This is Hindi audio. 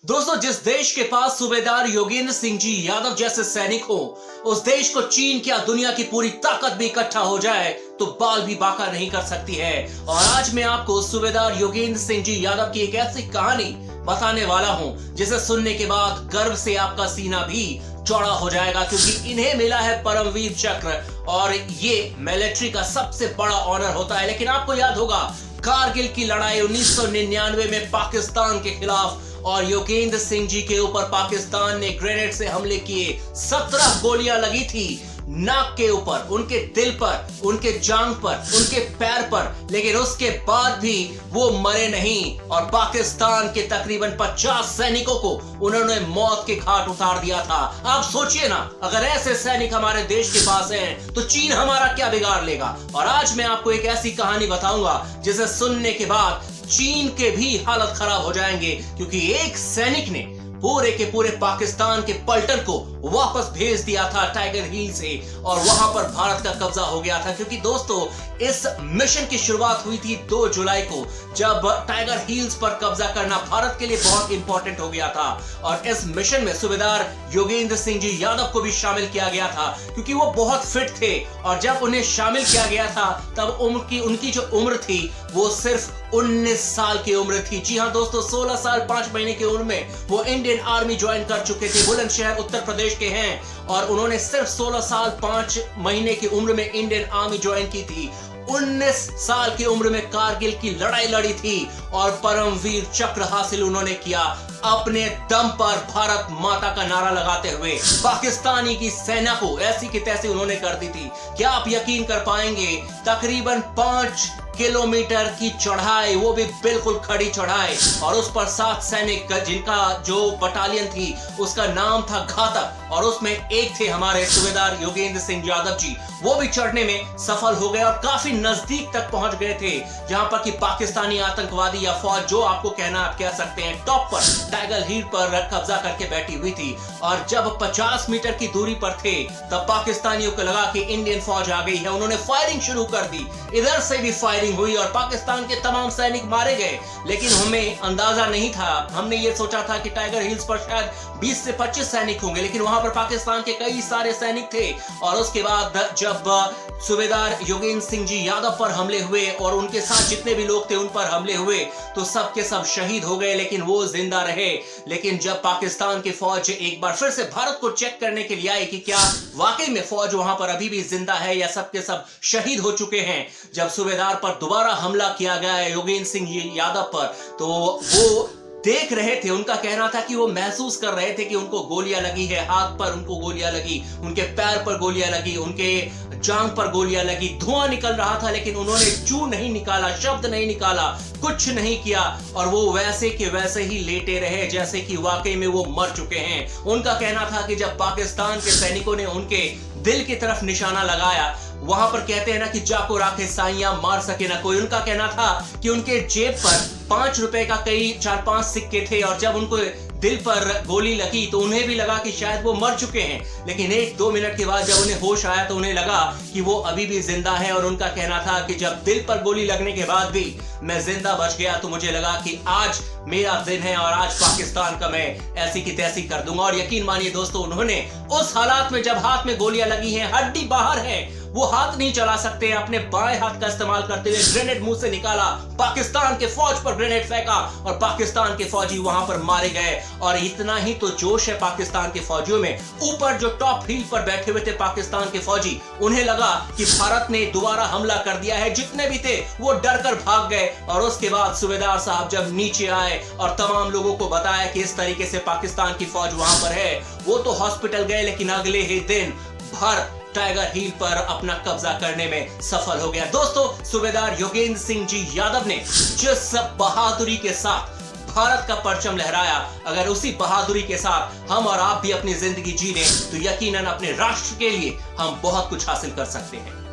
दोस्तों, जिस देश के पास सूबेदार योगेंद्र सिंह जी यादव जैसे सैनिक हो, उस देश को चीन क्या दुनिया की पूरी ताकत भी इकट्ठा हो जाए तो बाल भी बांका नहीं कर सकती है। और आज मैं आपको सूबेदार योगेंद्र सिंह जी यादव की एक ऐसी कहानी बताने वाला हूं जिसे सुनने के बाद गर्व से आपका सीना भी चौड़ा हो जाएगा, क्योंकि इन्हें मिला है परमवीर चक्र और ये मिलिट्री का सबसे बड़ा ऑनर होता है। लेकिन आपको याद होगा कारगिल की लड़ाई 1999 में पाकिस्तान के खिलाफ, और योगेंद्र सिंह जी के ऊपर पाकिस्तान ने ग्रेनेड से हमले किए। 17 गोलियां लगी थी नाक के ऊपर, उनके दिल पर, उनके जांघ पर, उनके पैर पर, लेकिन उसके बाद भी वो मरे नहीं और पाकिस्तान के तकरीबन 50 सैनिकों को उन्होंने मौत के घाट उतार दिया था। आप सोचिए ना, अगर ऐसे सैनिक हमारे देश के पास हैं तो चीन हमारा क्या बिगाड़ लेगा। और आज मैं आपको एक ऐसी कहानी बताऊंगा जिसे सुनने के बाद चीन के भी हालत खराब हो जाएंगे, क्योंकि एक सैनिक ने पूरे के पूरे पाकिस्तान के पलटन को वापस भेज दिया था टाइगर हिल से, और वहां पर भारत का कब्जा हो गया था। क्योंकि दोस्तों, इस मिशन की शुरुआत हुई थी 2 जुलाई को, जब टाइगर हिल्स पर कब्जा करना भारत के लिए बहुत इंपॉर्टेंट हो गया था। और इस मिशन में सूबेदार योगेंद्र सिंह जी यादव को भी शामिल किया गया था, क्योंकि वो बहुत फिट थे। और जब उन्हें शामिल किया गया था तब उनकी जो उम्र थी वो सिर्फ 19 साल की उम्र थी। जी हाँ दोस्तों, 16 साल 5 महीने की उम्र में वो इंडियन आर्मी ज्वाइन कर चुके थे। बुलंदशहर उत्तर प्रदेश के हैं और उन्होंने सिर्फ 16 साल 5 महीने की उम्र में इंडियन आर्मी ज्वाइन की थी। 19 साल की उम्र में कारगिल की लड़ाई लड़ी थी और परमवीर चक्र हासिल उन्होंने किया, अपने दम पर भारत माता का नारा लगाते हुए। पाकिस्तानी की सेना को ऐसी की तैसी उन्होंने कर दी थी। क्या आप यकीन कर पाएंगे, तकरीबन 5 किलोमीटर की चढ़ाई, वो भी बिल्कुल खड़ी चढ़ाई, और उस पर 7 सैनिक, जिनका जो बटालियन थी उसका नाम था घातक, और उसमें एक थे हमारे सूबेदार योगेंद्र सिंह यादव जी। वो भी चढ़ने में सफल हो गए और काफी नजदीक तक पहुंच गए थे, जहां पर कि पाकिस्तानी आतंकवादी या फौज, जो आपको कहना आप कह सकते हैं, टॉप पर टाइगर हिल पर कब्जा करके बैठी हुई थी। और जब 50 मीटर की दूरी पर थे तब पाकिस्तानियों को लगा कि इंडियन फौज आ गई है। उन्होंने फायरिंग शुरू कर दी, इधर से भी फायरिंग हुई और पाकिस्तान के तमाम सैनिक मारे गए। लेकिन हमें अंदाजा नहीं था, हमने ये सोचा था कि टाइगर हिल्स पर शायद 20 से 25 सैनिक होंगे, लेकिन वहां पर पाकिस्तान के कई सारे सैनिक थे। और उसके बाद जब सूबेदार योगेंद्र सिंह जी यादव पर हमले हुए और उनके साथ जितने भी लोग थे उन पर हमले हुए, तो सब के सब शहीद हो गए, लेकिन वो जिंदा रहे। लेकिन जब पाकिस्तान की फौज एक बार फिर से भारत को चेक करने के लिए आई कि क्या वाकई में फौज वहां पर अभी भी जिंदा है या सब के सब शहीद हो चुके हैं, जब सूबेदार पर दोबारा हमला किया गया है योगेंद्र सिंह यादव पर, तो वो देख रहे थे। उनका कहना था कि वो महसूस कर रहे थे कि उनको गोलियां लगी है, हाथ पर उनको गोलियां लगी, उनके पैर पर गोलियां लगी, उनके जांघ पर गोलियां लगी, धुआं निकल रहा था, लेकिन उन्होंने चू नहीं निकाला, शब्द नहीं निकाला, कुछ नहीं किया, और वो वैसे के वैसे ही लेटे रहे जैसे कि वाकई में वो मर चुके हैं। उनका कहना था कि जब पाकिस्तान के सैनिकों ने उनके दिल की तरफ निशाना लगाया, वहां पर कहते हैं ना कि जाको राखे साइयां, मार सके ना कोई। उनका कहना था कि उनके जेब पर 5 रुपए का कई 4-5 सिक्के थे, और जब उनको दिल पर गोली लगी तो उन्हें भी लगा कि शायद वो मर चुके हैं। लेकिन 1-2 मिनट के बाद जब उन्हें होश आया तो उन्हें लगा कि वो अभी भी जिंदा है। और उनका कहना था कि जब दिल पर गोली लगने के बाद भी मैं जिंदा बच गया तो मुझे लगा कि आज मेरा दिन है और आज पाकिस्तान का मैं ऐसी की तैसी कर दूंगा। और यकीन मानिए दोस्तों, उन्होंने उस हालात में, जब हाथ में गोलियां लगी हैं, हड्डी बाहर है, वो हाथ नहीं चला सकते, अपने बाएं हाथ का इस्तेमाल करते हुए ग्रेनेड मुंह से निकाला, पाकिस्तान के फौज पर ग्रेनेड फेंका और पाकिस्तान के फौजी वहां पर मारे गए। और इतना ही तो जोश है पाकिस्तान के फौजियों में, ऊपर जो टॉप हिल पर बैठे हुए थे पाकिस्तान के फौजी, उन्हें लगा कि भारत ने दोबारा हमला कर दिया है। जितने भी थे वो डर कर भाग गए। और उसके बाद सूबेदार साहब जब नीचे आए और तमाम लोगों को बताया कि इस तरीके से पाकिस्तान की फौज वहां पर है, वो तो हॉस्पिटल गए, लेकिन अगले ही दिन भारत टाइगर हिल पर अपना कब्जा करने में सफल हो गया। दोस्तों, सूबेदार योगेंद्र सिंह जी यादव ने जिस बहादुरी के साथ भारत का परचम लहराया, अगर उसी बहादुरी के साथ हम और आप भी अपनी जिंदगी जी लें तो यकीनन अपने राष्ट्र के लिए हम बहुत कुछ हासिल कर सकते हैं।